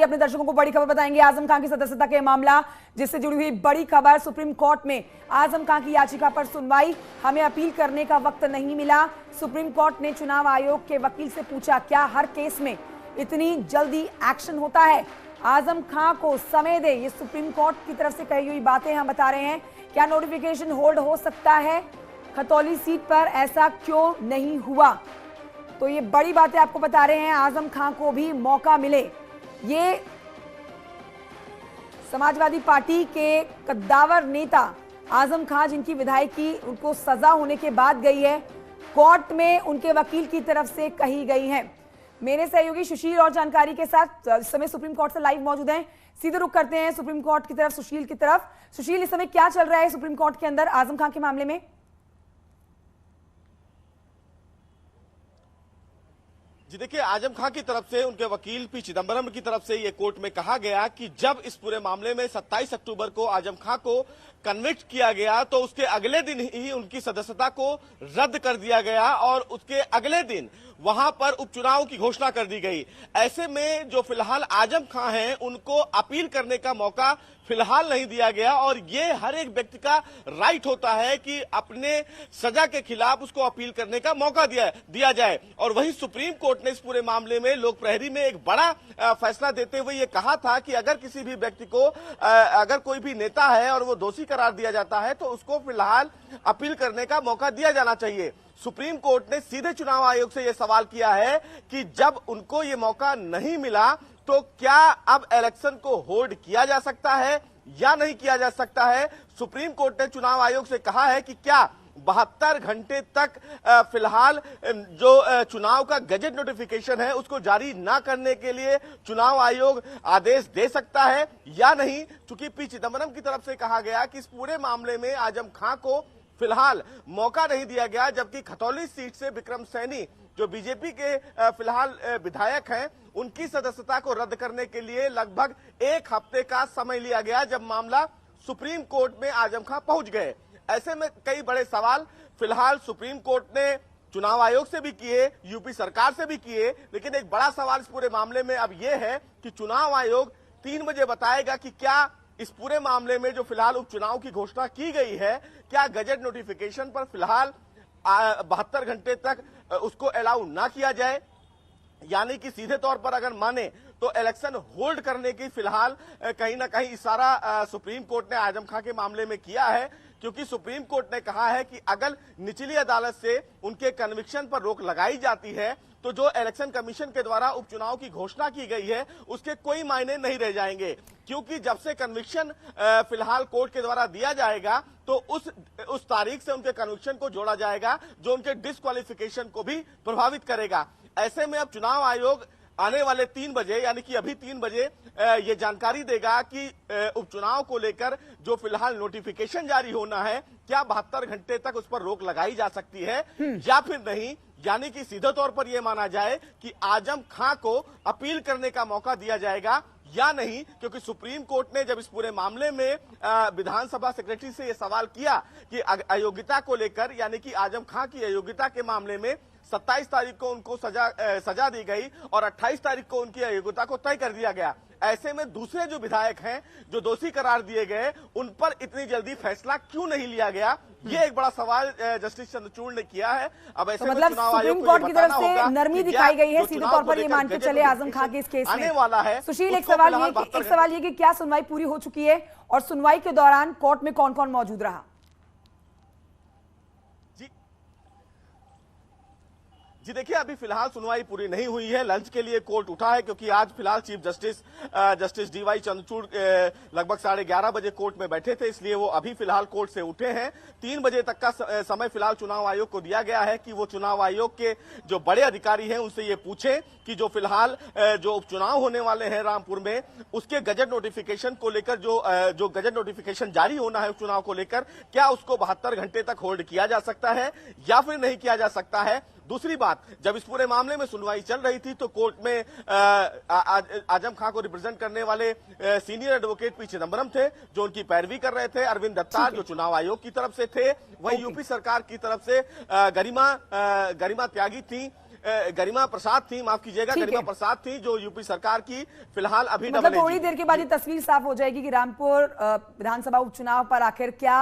अपने दर्शकों को बड़ी खबर बताएंगे। आजम खान की सदस्यता के मामला जिससे जुड़ी हुई बड़ी खबर, सुप्रीम कोर्ट में आजम खान की याचिका पर सुनवाई। हमें अपील करने का वक्त नहीं मिला। सुप्रीम कोर्ट ने चुनाव आयोग के वकील से पूछा, क्या हर केस में इतनी जल्दी एक्शन होता है? आजम खान को समय दे, ये सुप्रीम कोर्ट की तरफ से कही हुई बातें हम बता रहे हैं। क्या नोटिफिकेशन होल्ड हो सकता है? खतौली सीट पर ऐसा क्यों नहीं हुआ? तो ये बड़ी बातें आपको बता रहे हैं। आजम खान को भी मौका मिले। ये समाजवादी पार्टी के कद्दावर नेता आजम खान, जिनकी विधायकी उनको सजा होने के बाद गई है, कोर्ट में उनके वकील की तरफ से कही गई है। मेरे सहयोगी सुशील और जानकारी के साथ इस समय सुप्रीम कोर्ट से लाइव मौजूद हैं। सीधे रुख करते हैं सुप्रीम कोर्ट की तरफ, सुशील की तरफ। सुशील, इस समय क्या चल रहा है सुप्रीम कोर्ट के अंदर आजम खान के मामले में? जी देखिए, आजम खान की तरफ से उनके वकील पी चिदम्बरम की तरफ से ये कोर्ट में कहा गया कि जब इस पूरे मामले में 27 अक्टूबर को आजम खान को कन्विक्ट किया गया तो उसके अगले दिन ही उनकी सदस्यता को रद्द कर दिया गया और उसके अगले दिन वहां पर उपचुनाव की घोषणा कर दी गई। ऐसे में जो फिलहाल आजम खान हैं, उनको अपील करने का मौका फिलहाल नहीं दिया गया और ये हर एक व्यक्ति का राइट होता है कि अपने सजा के खिलाफ उसको अपील करने का मौका दिया जाए। और वहीं सुप्रीम कोर्ट ने इस पूरे मामले में लोक प्रहरी में एक बड़ा फैसला देते हुए ये कहा था कि अगर किसी भी व्यक्ति को अगर कोई भी नेता है और वो दोषी करार दिया जाता है तो उसको फिलहाल अपील करने का मौका दिया जाना चाहिए। सुप्रीम कोर्ट ने सीधे चुनाव आयोग से यह सवाल किया है कि जब उनको ये मौका नहीं मिला तो क्या अब इलेक्शन को होल्ड किया जा सकता है या नहीं किया जा सकता है। सुप्रीम कोर्ट ने चुनाव आयोग से कहा है कि क्या 72 घंटे तक फिलहाल जो चुनाव का गजट नोटिफिकेशन है उसको जारी ना करने के लिए चुनाव आयोग आदेश दे सकता है या नहीं। चूंकि पी चिदम्बरम की तरफ से कहा गया कि इस पूरे मामले में आजम खान को फिलहाल मौका नहीं दिया गया, जबकि खतौली सीट से विक्रम सैनी जो बीजेपी के फिलहाल विधायक हैं, उनकी सदस्यता को रद्द करने के लिए लगभग एक हफ्ते का समय लिया गया जब मामला सुप्रीम कोर्ट में आजम खान पहुंच गए। ऐसे में कई बड़े सवाल फिलहाल सुप्रीम कोर्ट ने चुनाव आयोग से भी किए, यूपी सरकार से भी किए, लेकिन एक बड़ा सवाल इस पूरे मामले में अब यह है कि चुनाव आयोग 3 बजे बताएगा कि क्या इस पूरे मामले में जो फिलहाल उपचुनाव की घोषणा की गई है, क्या गजट नोटिफिकेशन पर फिलहाल 72 घंटे तक उसको अलाउ ना किया जाए, यानी कि सीधे तौर पर अगर माने तो इलेक्शन होल्ड करने की फिलहाल कहीं ना कहीं इशारा सुप्रीम कोर्ट ने आजम खान के मामले में किया है। क्योंकि सुप्रीम कोर्ट ने कहा है कि अगर निचली अदालत से उनके कन्विक्शन पर रोक लगाई जाती है तो जो इलेक्शन कमीशन के द्वारा उपचुनाव की घोषणा की गई है उसके कोई मायने नहीं रह जाएंगे। क्योंकि जब से कन्विक्शन फिलहाल कोर्ट के द्वारा दिया जाएगा तो उस तारीख से उनके कन्विक्शन को जोड़ा जाएगा जो उनके डिस्क्वालिफिकेशन को भी प्रभावित करेगा। ऐसे में अब चुनाव आयोग आने वाले 3 बजे यानी कि अभी 3 बजे ये जानकारी देगा कि उपचुनाव को लेकर जो फिलहाल नोटिफिकेशन जारी होना है, क्या 72 घंटे तक उस पर रोक लगाई जा सकती है या फिर नहीं। यानी कि सीधे तौर पर यह माना जाए कि आजम खान को अपील करने का मौका दिया जाएगा या नहीं। क्योंकि सुप्रीम कोर्ट ने जब इस पूरे मामले में विधानसभा सेक्रेटरी से यह सवाल किया कि अयोग्यता को लेकर, यानी कि आजम खान की अयोग्यता के मामले में 27 तारीख को उनको सजा दी गई और 28 तारीख को उनकी अयोग्यता को तय कर दिया गया। ऐसे में दूसरे जो विधायक हैं जो दोषी करार दिए गए, उन पर इतनी जल्दी फैसला क्यों नहीं लिया गया, ये एक बड़ा सवाल जस्टिस चंद्रचूड़ ने किया है। अब ऐसे तो मतलब सुप्रीम कोर्ट की तरफ से नरमी दिखाई गई है, सीधे तौर पर ये मान के चले आजम खान के इस केस आने वाला है। सुशील, एक सवाल ये कि क्या सुनवाई पूरी हो चुकी है और सुनवाई के दौरान कोर्ट में कौन कौन मौजूद रहा? जी देखिए, अभी फिलहाल सुनवाई पूरी नहीं हुई है। लंच के लिए कोर्ट उठा है क्योंकि आज फिलहाल चीफ जस्टिस डीवाई चंद्रचूड़ लगभग 11:30 बजे कोर्ट में बैठे थे, इसलिए वो अभी फिलहाल कोर्ट से उठे हैं। 3 बजे तक का समय फिलहाल चुनाव आयोग को दिया गया है कि वो चुनाव आयोग के जो बड़े अधिकारी हैं उनसे ये पूछें कि जो फिलहाल जो उपचुनाव होने वाले हैं रामपुर में, उसके गजट नोटिफिकेशन को लेकर जो गजट नोटिफिकेशन जारी होना है उपचुनाव को लेकर, क्या उसको 72 घंटे तक होल्ड किया जा सकता है या फिर नहीं किया जा सकता है। दूसरी बात, जब इस पूरे मामले में सुनवाई चल रही थी तो कोर्ट में आजम खान को रिप्रेजेंट करने वाले सीनियर एडवोकेट पी चिदम्बरम थे जो उनकी पैरवी कर रहे थे। अरविंद दत्ता जो चुनाव आयोग की तरफ से थे, वहीं यूपी सरकार की तरफ से गरिमा त्यागी थी। गरिमा प्रसाद थी, माफ कीजिएगा, ठीक गरिमा है। प्रसाद थी जो यूपी सरकार की फिलहाल अभी मतलब डबल थोड़ी देर के बाद ये तस्वीर साफ हो जाएगी कि रामपुर विधानसभा उपचुनाव पर आखिर क्या